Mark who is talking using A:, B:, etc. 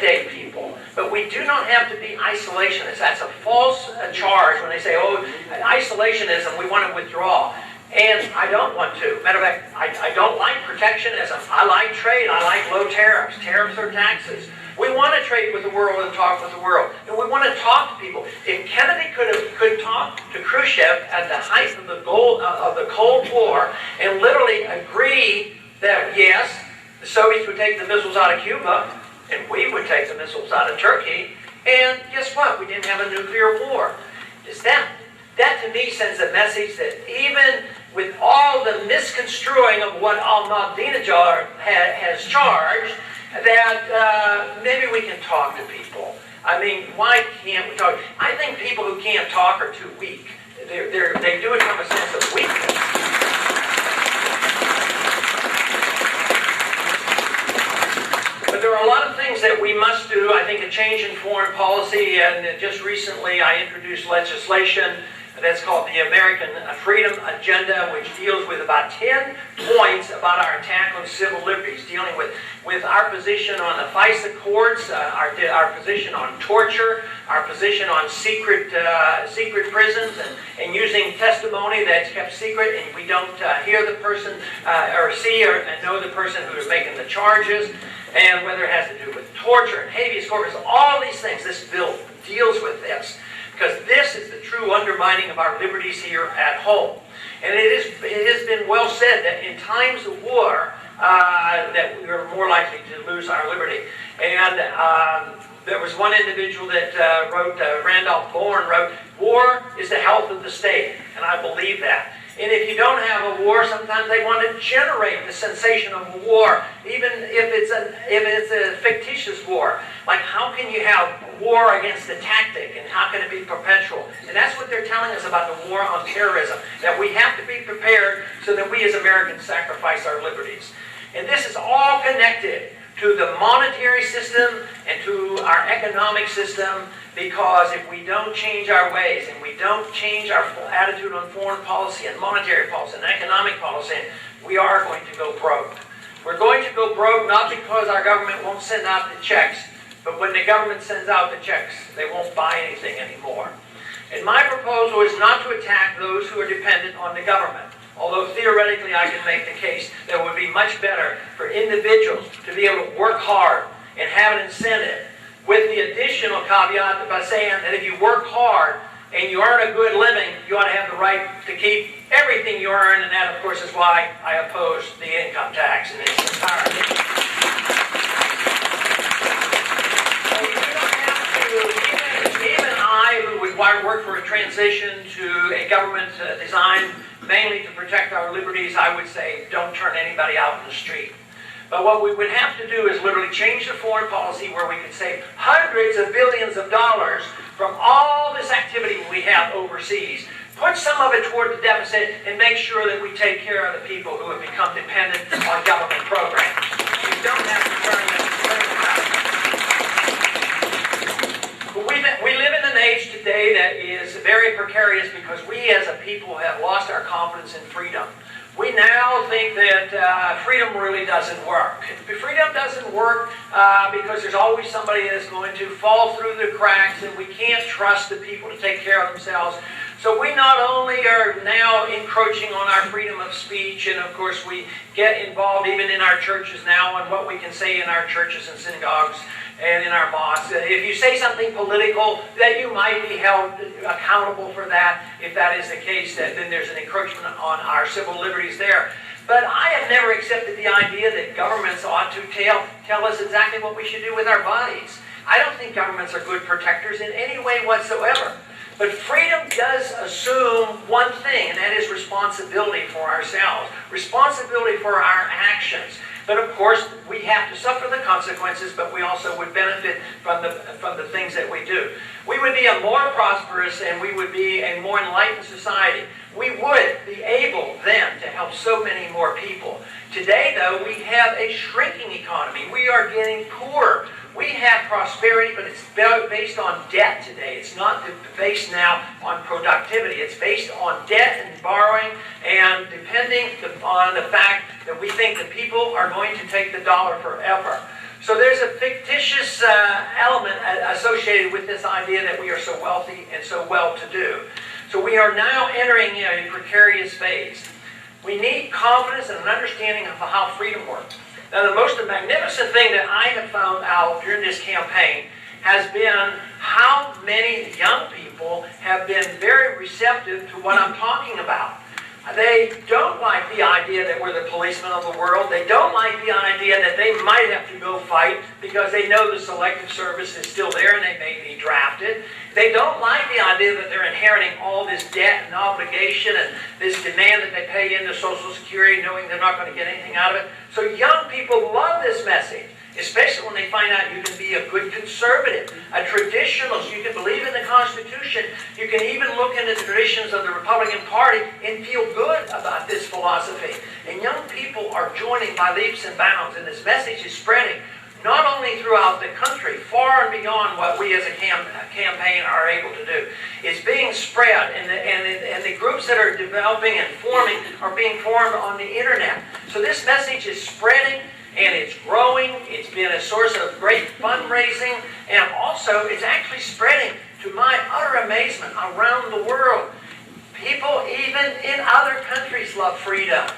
A: intimidate people, but we do not have to be isolationists. That's a false charge when they say, oh, isolationism, we want to withdraw. And I don't want to. Matter of fact, I don't like protectionism. I like trade. I like low tariffs. Tariffs are taxes. We want to trade with the world and talk with the world. And we want to talk to people. If Kennedy could talk to Khrushchev at the height of the Cold War and literally agree that, yes, the Soviets would take the missiles out of Cuba and we would take the missiles out of Turkey, and guess what? We didn't have a nuclear war. That to me sends a message that even with all the misconstruing of what Ahmadinejad has charged, that maybe we can talk to people. I mean, why can't we talk? I think people who can't talk are too weak. They do it from a sense of weakness. But there are a lot of things that we must do. I think a change in foreign policy, and just recently I introduced legislation that's called the American Freedom Agenda, which deals with about 10 points about our attack on civil liberties, dealing with our position on the FISA courts, our position on torture, our position on secret prisons, and using testimony that's kept secret, and we don't hear the person or see or know the person who is making the charges, and whether it has to do with torture and habeas corpus, all these things. This bill deals with this. Because this is the true undermining of our liberties here at home. And it has been well said that in times of war, that we are more likely to lose our liberty. And there was one individual that wrote, Randolph Bourne wrote, "War is the health of the state," and I believe that. And if you don't have a war, sometimes they want to generate the sensation of a war, even if it's a fictitious war. Like, how can you have war against a tactic, and how can it be perpetual? And that's what they're telling us about the war on terrorism, that we have to be prepared so that we as Americans sacrifice our liberties. And this is all connected to the monetary system and to our economic system, because if we don't change our ways and we don't change our attitude on foreign policy and monetary policy and economic policy, we are going to go broke. We're going to go broke not because our government won't send out the checks, but when the government sends out the checks, they won't buy anything anymore. And my proposal is not to attack those who are dependent on the government. Although theoretically I can make the case that it would be much better for individuals to be able to work hard and have an incentive, with the additional caveat by saying that if you work hard and you earn a good living, you ought to have the right to keep everything you earn, and that, of course, is why I oppose the income tax in its entirety. So you don't have to, even I, who would work for a transition to a government designed mainly to protect our liberties, I would say don't turn anybody out in the street. But what we would have to do is literally change the foreign policy where we could save hundreds of billions of dollars from all this activity we have overseas. Put some of it toward the deficit and make sure that we take care of the people who have become dependent on government programs. We don't have to turn them around. But we live in an age today that is very precarious because we as a people have lost our confidence in freedom. We now think that freedom really doesn't work. Freedom doesn't work because there's always somebody that's going to fall through the cracks, and we can't trust the people to take care of themselves. So we not only are now encroaching on our freedom of speech, and of course we get involved even in our churches now on what we can say in our churches and synagogues and in our mosques. If you say something political, that you might be held accountable for that. If that is the case, then there's an encroachment on our civil liberties there. But I have never accepted the idea that governments ought to tell us exactly what we should do with our bodies. I don't think governments are good protectors in any way whatsoever. But freedom does assume one thing, and that is responsibility for ourselves, responsibility for our actions. But of course, we have to suffer the consequences, but we also would benefit from the things that we do. We would be a more prosperous and we would be a more enlightened society. We would be able then to help so many more people. Today, though, we have a shrinking economy. We are getting poorer. We have prosperity, but it's based on debt today. It's not based now on productivity. It's based on debt and borrowing, and depending on the fact that we think that people are going to take the dollar forever. So there's a fictitious element associated with this idea that we are so wealthy and so well-to-do. So we are now entering a precarious phase. We need confidence and an understanding of how freedom works. Now, the most magnificent thing that I have found out during this campaign has been how many young people have been very receptive to what I'm talking about. They don't like the idea that we're the policemen of the world. They don't like the idea that they might have to go fight because they know the selective service is still there and they may be drafted. They don't like the idea that they're inheriting all this debt and obligation and this demand that they pay into Social Security knowing they're not going to get anything out of it. So young people love this message, especially when they find out you can be a good conservative, a traditionalist, you can believe in the Constitution, you can even look into the traditions of the Republican Party and feel good about this philosophy. And young people are joining by leaps and bounds, and this message is spreading not only throughout the country, far and beyond what we as a campaign are able to do. It's being spread, and the groups that are developing and forming are being formed on the internet. So this message is spreading, and it's growing. It's been a source of great fundraising, and also it's actually spreading, to my utter amazement, around the world. People even in other countries love freedom.